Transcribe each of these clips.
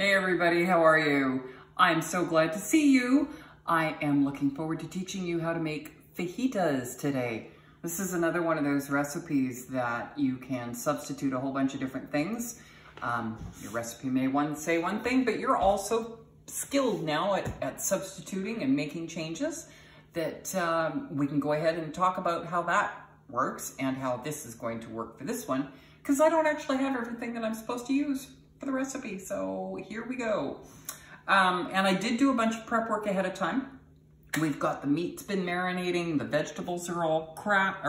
Hey everybody, how are you? I'm so glad to see you. I am looking forward to teaching you how to make fajitas today. This is another one of those recipes that you can substitute a whole bunch of different things. Your recipe may say one thing, but you're also skilled now at substituting and making changes that we can go ahead and talk about how that works and how this is going to work for this one, because I don't actually have everything that I'm supposed to use for the recipe. So here we go. And I did do a bunch of prep work ahead of time. We've got the meat's been marinating, the vegetables are all prepped.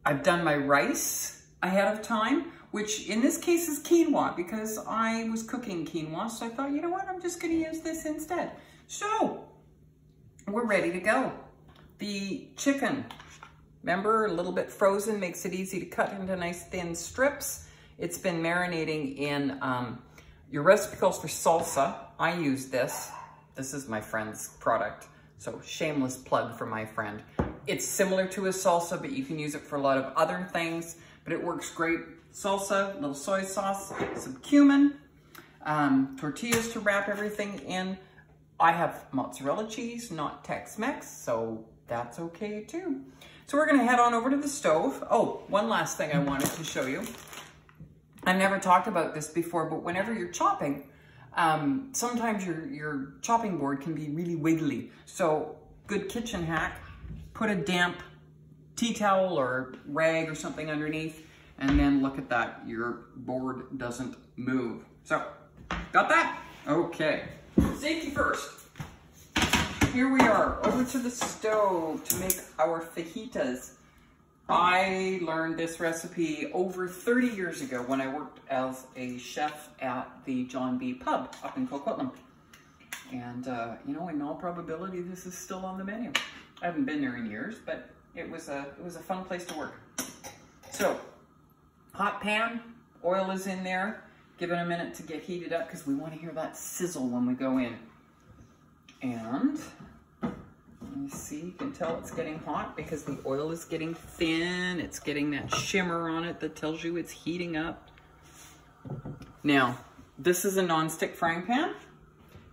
I've done my rice ahead of time, which in this case is quinoa, because I was cooking quinoa. So I thought, you know what, I'm just gonna use this instead. So we're ready to go. The chicken, remember, a little bit frozen, makes it easy to cut into nice thin strips. It's been marinating in, your recipe calls for salsa. I use this. This is my friend's product, so shameless plug for my friend. It's similar to a salsa, but you can use it for a lot of other things, but it works great. Salsa, a little soy sauce, some cumin, tortillas to wrap everything in. I have mozzarella cheese, not Tex-Mex, so that's okay too. So we're gonna head on over to the stove. Oh, one last thing I wanted to show you. I've never talked about this before, but whenever you're chopping, sometimes your chopping board can be really wiggly. So good kitchen hack, put a damp tea towel or rag or something underneath, and then look at that, your board doesn't move. So, got that? Okay, safety first. Here we are, over to the stove to make our fajitas. I learned this recipe over 30 years ago when I worked as a chef at the John B. Pub up in Coquitlam. And, you know, in all probability, this is still on the menu. I haven't been there in years, but it was a fun place to work. So, hot pan, oil is in there. Give it a minute to get heated up because we want to hear that sizzle when we go in. And you see, you can tell it's getting hot because the oil is getting thin. It's getting that shimmer on it that tells you it's heating up. Now, this is a non-stick frying pan.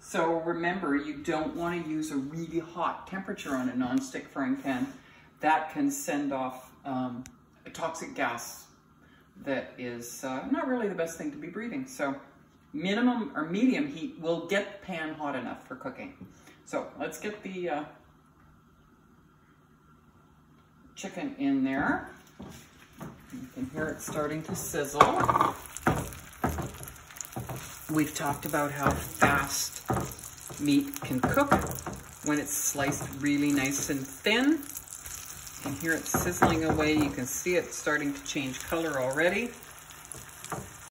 So remember, you don't want to use a really hot temperature on a non-stick frying pan. That can send off a toxic gas that is not really the best thing to be breathing. So minimum or medium heat will get the pan hot enough for cooking. So let's get the chicken in there. You can hear it starting to sizzle. We've talked about how fast meat can cook when it's sliced really nice and thin. You can hear it sizzling away. You can see it starting to change color already.